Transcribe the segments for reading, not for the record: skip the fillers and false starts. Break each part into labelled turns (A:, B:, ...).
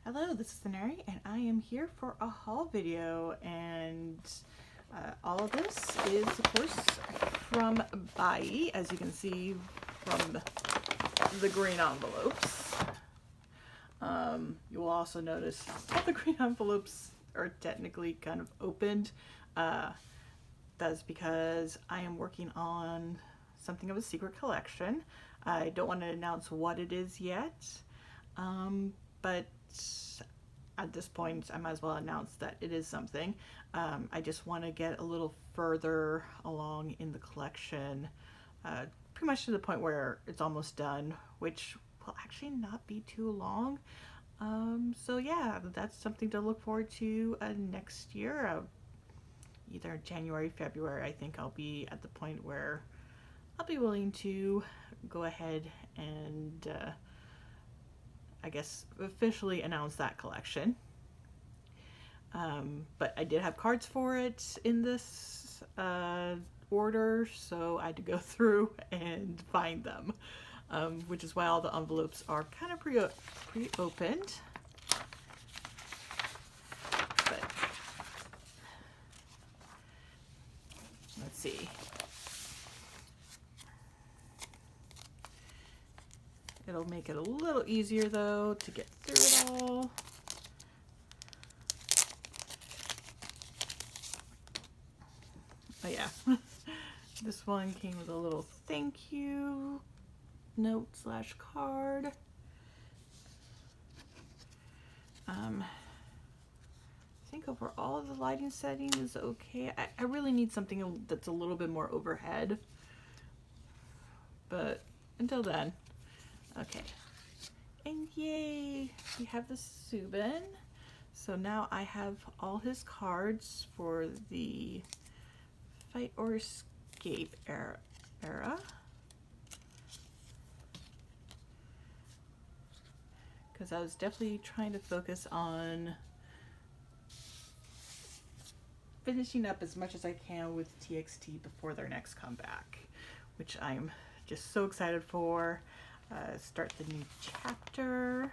A: Hello, this is Neri, and I am here for a haul video, and all of this is, of course, from Buyee, as you can see from the green envelopes. You will also notice all the green envelopes are technically kind of opened. That's because I am working on something of a secret collection. I don't want to announce what it is yet, but at this point I might as well announce that it is something. I just want to get a little further along in the collection, pretty much to the point where it's almost done, which will actually not be too long. So yeah, that's something to look forward to next year. Either January, February, I think I'll be at the point where I'll be willing to go ahead and I guess officially announce that collection. But I did have cards for it in this order, so I had to go through and find them, which is why all the envelopes are kind of pre-opened. But let's see. It'll make it a little easier though to get through it all. Oh yeah, this one came with a little thank you note / card. I think overall the lighting setting is okay. I really need something that's a little bit more overhead, but until then, okay. And yay, we have the Subin. So now I have all his cards for the Fight or Escape era. Because I was definitely trying to focus on finishing up as much as I can with TXT before their next comeback, which I'm just so excited for. Start the new chapter.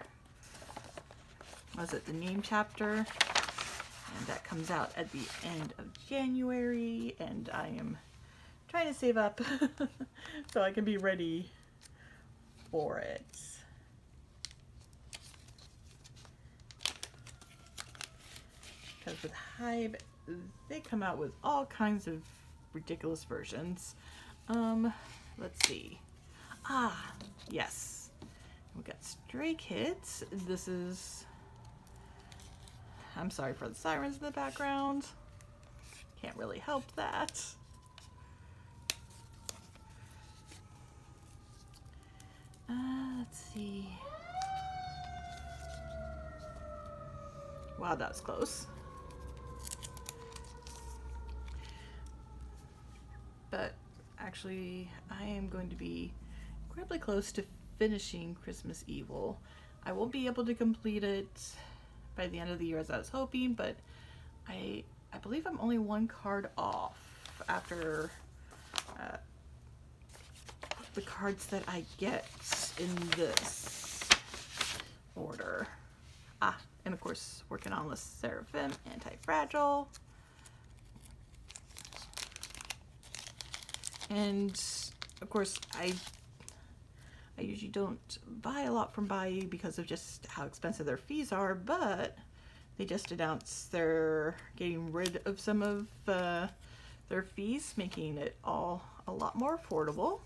A: Was it the name chapter? And that comes out at the end of January, and I am trying to save up so I can be ready for it. Because with Hive, they come out with all kinds of ridiculous versions. Let's see. Ah, yes. We got Stray Kids. This is... I'm sorry for the sirens in the background. Can't really help that. Let's see. Wow, that was close. But actually, I am going to be incredibly close to finishing Christmas Evil. I won't be able to complete it by the end of the year as I was hoping, but I believe I'm only one card off after the cards that I get in this order. And of course working on the Seraphim Anti-Fragile. And of course I usually don't buy a lot from Buyee because of just how expensive their fees are, but they just announced they're getting rid of some of their fees, making it all a lot more affordable.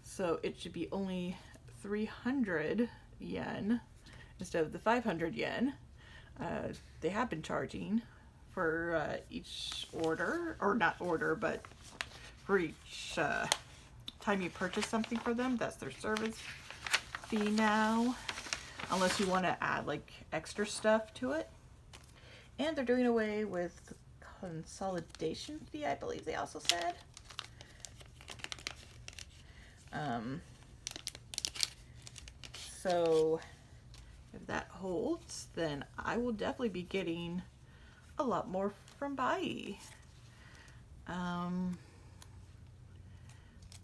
A: So it should be only 300 yen instead of the 500 yen they have been charging for each order, or not order, but for each time you purchase something for them. That's their service fee now, unless you want to add like extra stuff to it. And they're doing away with consolidation fee, I believe they also said. So if that holds, then I will definitely be getting a lot more from Buyee.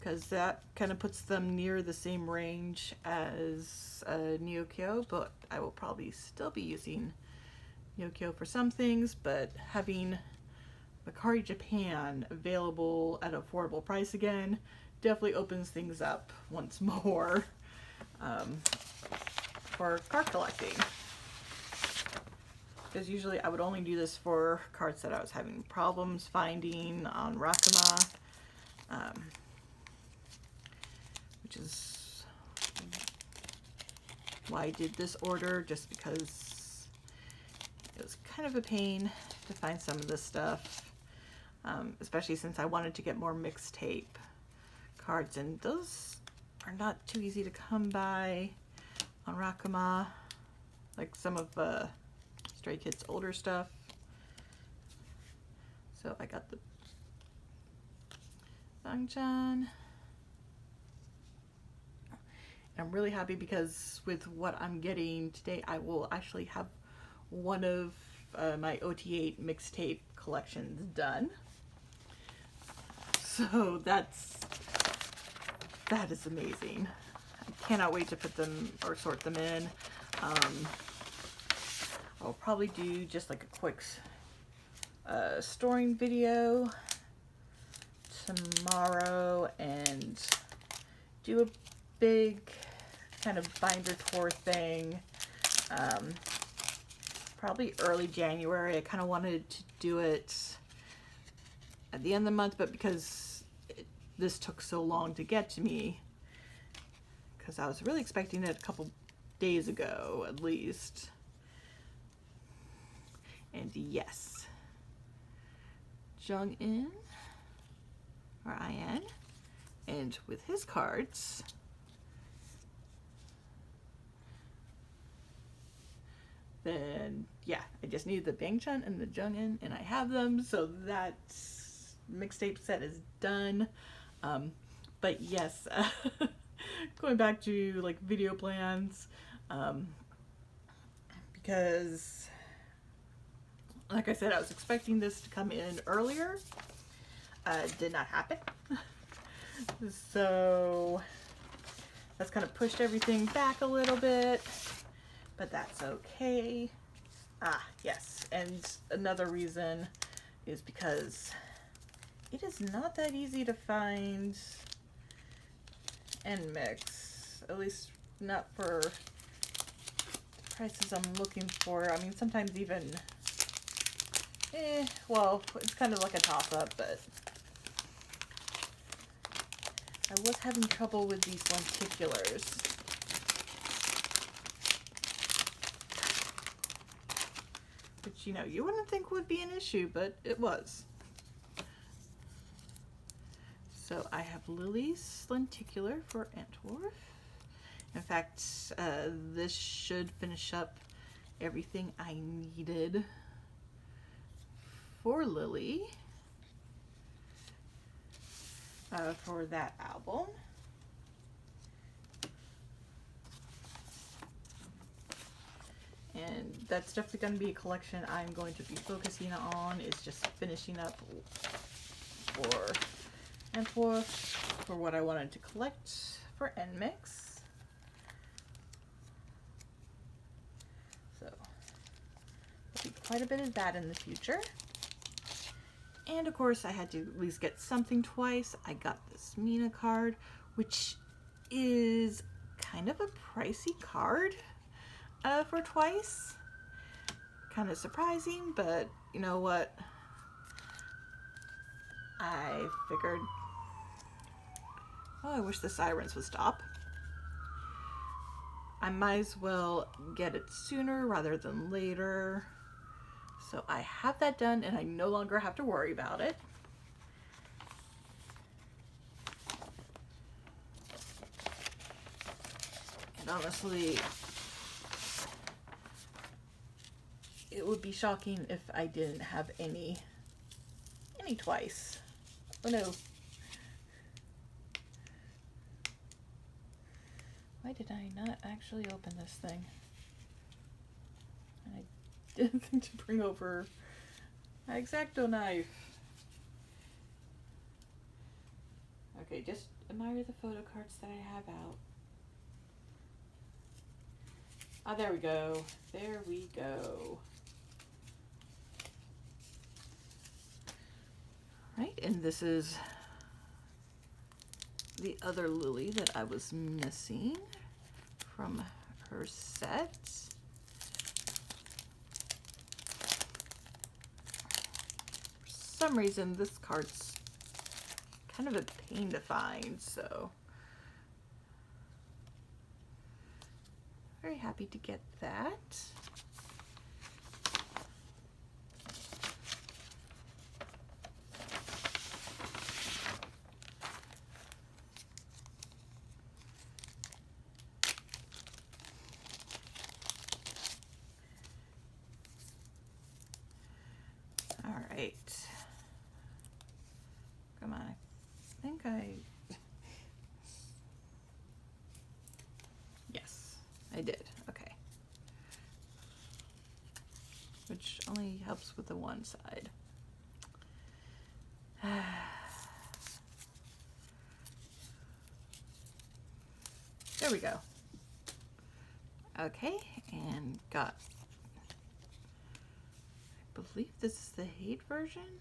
A: because that kind of puts them near the same range as Neokyo, but I will probably still be using Neokyo for some things, but having Mercari Japan available at an affordable price again definitely opens things up once more for card collecting. Because usually I would only do this for cards that I was having problems finding on Rakuma, which is why I did this order, just because it was kind of a pain to find some of this stuff, especially since I wanted to get more mixtape cards, and those are not too easy to come by on Rakuma, like some of Stray Kids' older stuff. So I got the Bangchan. I'm really happy because with what I'm getting today, I will actually have one of my OT8 mixtape collections done. So that is amazing. I cannot wait to put them or sort them in. I'll probably do just like a quick storing video tomorrow and do a big kind of binder tour thing. Probably early January. I kind of wanted to do it at the end of the month, but because this took so long to get to me, because I was really expecting it a couple days ago at least. And yes, Jung-in, or IN, and with his cards, then yeah, I just needed the Bangchan and the Jung-in, and I have them, so that mixtape set is done. But yes, going back to like video plans, because like I said, I was expecting this to come in earlier. Did not happen. So that's kind of pushed everything back a little bit, but that's okay. Yes, and another reason is because it is not that easy to find and mix, at least not for the prices I'm looking for. I mean, sometimes even well, it's kind of like a toss-up, but I was having trouble with these lenticulars. Which, you know, you wouldn't think would be an issue, but it was. So I have Lily's lenticular for Antwerp. In fact, this should finish up everything I needed for Lily for that album. And that's definitely going to be a collection I'm going to be focusing on, is just finishing up for Antwerp for what I wanted to collect for NMix. So there'll be quite a bit of that in the future. And of course, I had to at least get something twice. I got this Mina card, which is kind of a pricey card for twice. Kind of surprising, but you know what? I figured, oh, I wish the sirens would stop. I might as well get it sooner rather than later. So I have that done, and I no longer have to worry about it. And honestly, it would be shocking if I didn't have any twice. Oh no. Why did I not actually open this thing? I didn't think to bring over my X-Acto knife. Okay, just admire the photo cards that I have out. Ah, there we go. There we go. Right, and this is the other Lily that I was missing from her set. For some reason, this card's kind of a pain to find, so very happy to get that. All right. Come on. I think yes, I did. Okay. Which only helps with the one side. There we go. Okay, and got, I believe this is the hate version.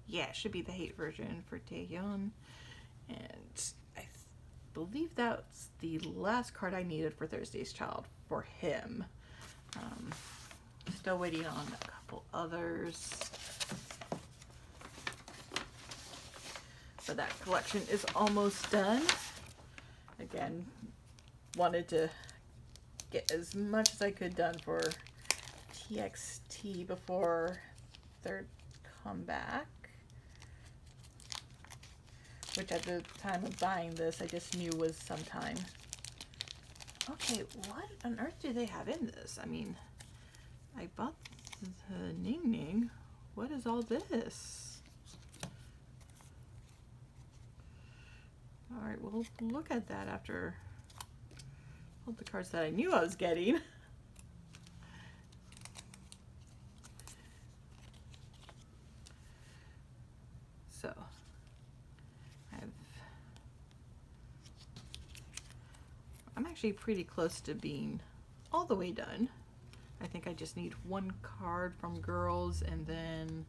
A: Yeah, it should be the hate version for Taehyun. And I believe that's the last card I needed for Thursday's Child for him. Still waiting on a couple others. But that collection is almost done. Again, wanted to get as much as I could done for TXT before their comeback. Which at the time of buying this, I just knew was sometime. Okay, what on earth do they have in this? I mean, I bought the Ning Ning. What is all this? All right, we'll look at that after all the cards that I knew I was getting. So, I'm actually pretty close to being all the way done. I think I just need one card from Girls and then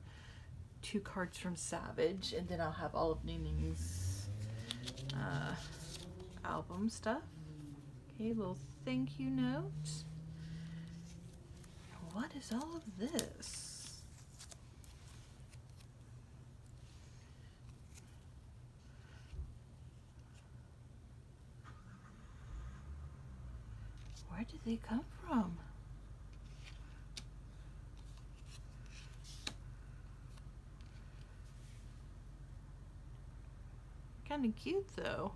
A: 2 cards from Savage, and then I'll have all of Ning Ning's album stuff. Okay, little thank you note. What is all of this? Where did they come from? Kind of cute though.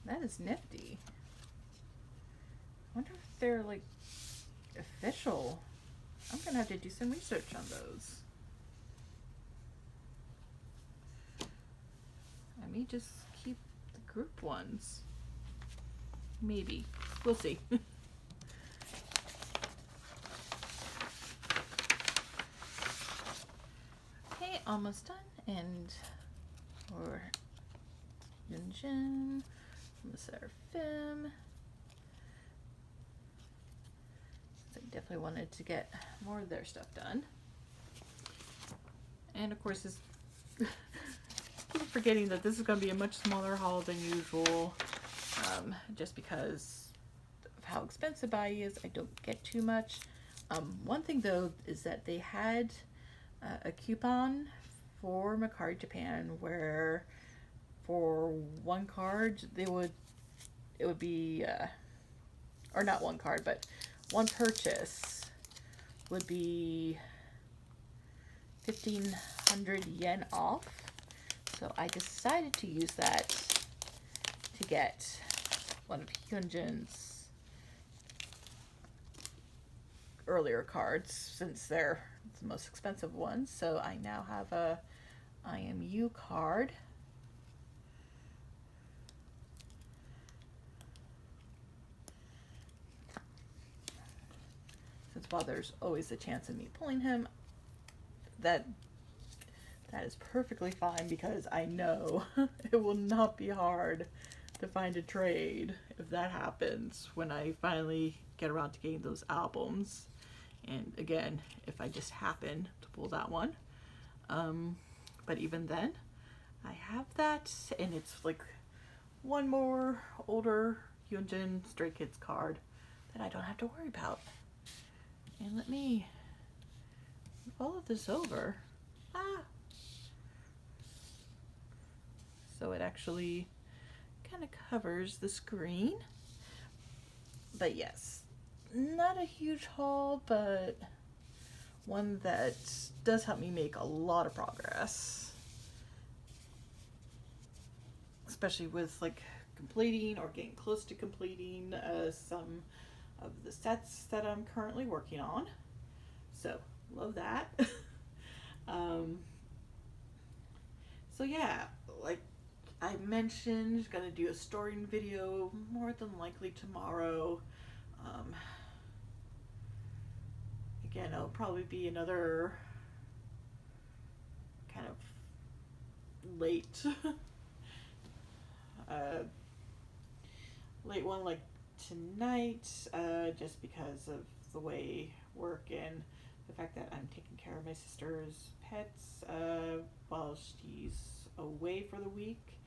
A: That is nifty. I wonder if they're like official. I'm gonna have to do some research on those. I may just keep the group ones. Maybe. We'll see. Okay, almost done. And for Yunjin, from the Seraphim. I definitely wanted to get more of their stuff done. And of course, this keep forgetting that this is going to be a much smaller haul than usual, just because of how expensive Buyee is. I don't get too much. One thing though is that they had a coupon for Mercari Japan where for one card it would be or not one card, but one purchase would be 1,500 yen off. So I decided to use that to get one of Hyunjin's earlier cards, since they're the most expensive ones. So I now have a IMU card. since while there's always a chance of me pulling him, that is perfectly fine, because I know it will not be hard to find a trade if that happens when I finally get around to getting those albums. And again, if I just happen to pull that one. But even then, I have that, and it's like one more older Hyunjin Stray Kids card that I don't have to worry about. And let me move all of this over. So it actually kind of covers the screen. But yes, not a huge haul, but one that does help me make a lot of progress. Especially with like completing or getting close to completing some of the sets that I'm currently working on. So, love that. So yeah, like I mentioned, gonna do a storing video more than likely tomorrow. Again, it'll probably be another kind of late late one like tonight, just because of the way work and the fact that I'm taking care of my sister's pets while she's away for the week.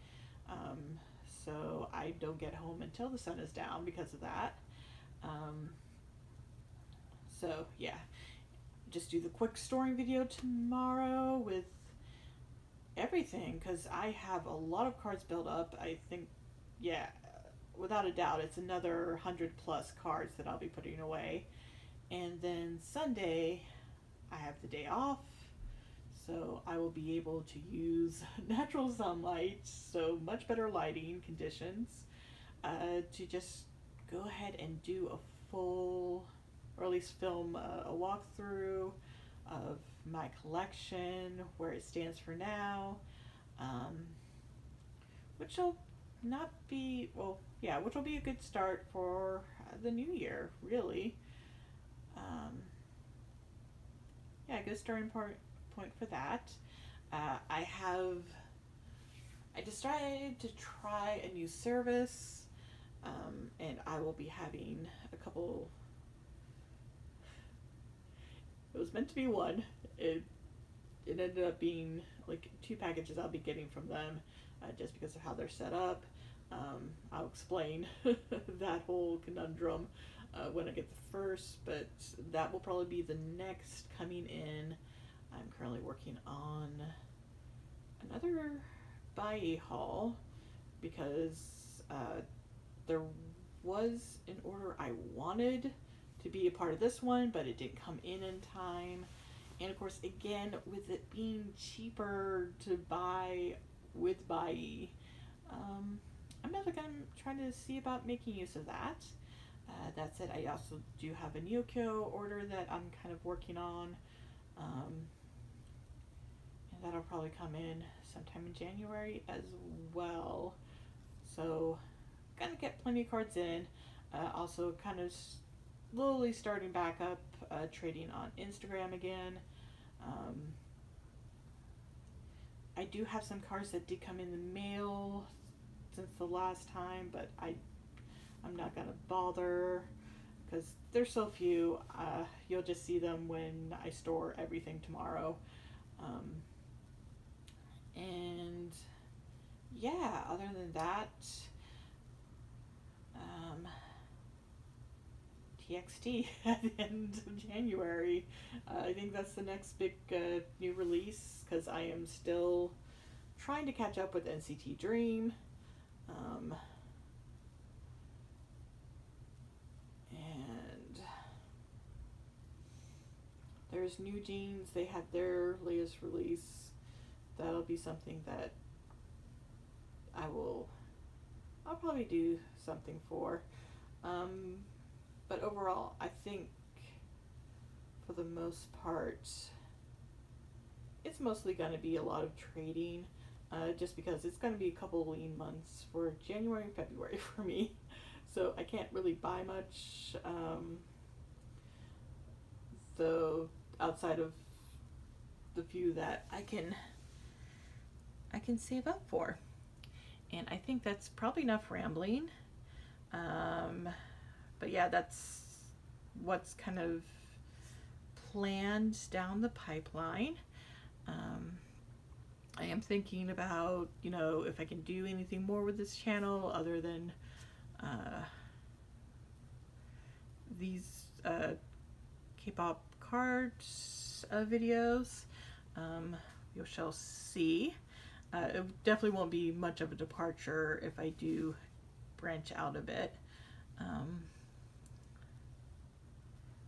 A: So I don't get home until the sun is down because of that. So yeah, just do the quick storing video tomorrow with everything, because I have a lot of cards built up. I think, yeah, without a doubt, it's another 100+ cards that I'll be putting away. And then Sunday, I have the day off, so I will be able to use natural sunlight, so much better lighting conditions, to just go ahead and do a full, or at least film a walkthrough of my collection, where it stands for now, which will not be, well, yeah, which will be a good start for the new year, really. Yeah, good starting point for that. I decided to try a new service, and I will be having a couple. It was meant to be one. It ended up being like 2 packages I'll be getting from them, just because of how they're set up. I'll explain that whole conundrum when I get the first, but that will probably be the next coming in. I'm currently working on another Buyee haul, because there was an order I wanted to be a part of this one, but it didn't come in time. And of course, again, with it being cheaper to buy with Buyee, I'm never going to try to see about making use of that. That said, I also do have a Neokyo order that I'm kind of working on, and that'll probably come in sometime in January as well. So, gonna get plenty of cards in. Also, kind of slowly starting back up trading on Instagram again. I do have some cards that did come in the mail since the last time, but I'm not gonna bother, because there's so few. You'll just see them when I store everything tomorrow. And yeah, other than that, TXT at the end of January. I think that's the next big new release, because I am still trying to catch up with NCT Dream. And there's New Jeans. They had their latest release. That'll be something that I'll probably do something for. But overall, I think for the most part, it's mostly going to be a lot of trading, just because it's going to be a couple lean months for January and February for me. So I can't really buy much. So outside of the few that I can save up for. And I think that's probably enough rambling. But yeah, that's what's kind of planned down the pipeline. I am thinking about, you know, if I can do anything more with this channel other than these K-pop cards videos. You shall see. It definitely won't be much of a departure if I do branch out a bit.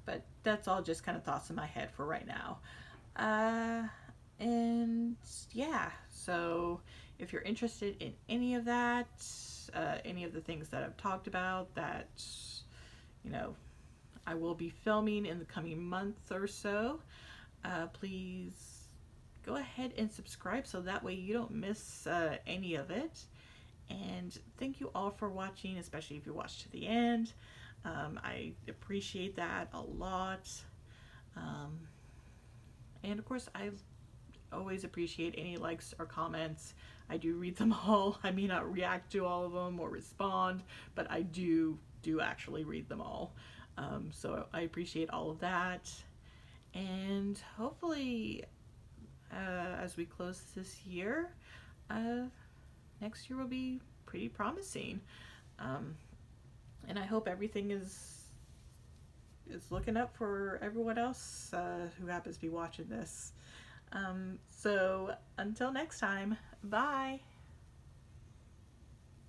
A: But that's all just kind of thoughts in my head for right now. And yeah, so if you're interested in any of that, any of the things that I've talked about that, you know, I will be filming in the coming month or so, please go ahead and subscribe so that way you don't miss any of it. And thank you all for watching, especially if you watched to the end. I appreciate that a lot. And of course, I always appreciate any likes or comments. I do read them all. I may not react to all of them or respond, but I do actually read them all. So I appreciate all of that. And hopefully, as we close this year, next year will be pretty promising. And I hope everything is looking up for everyone else who happens to be watching this. So until next time, bye.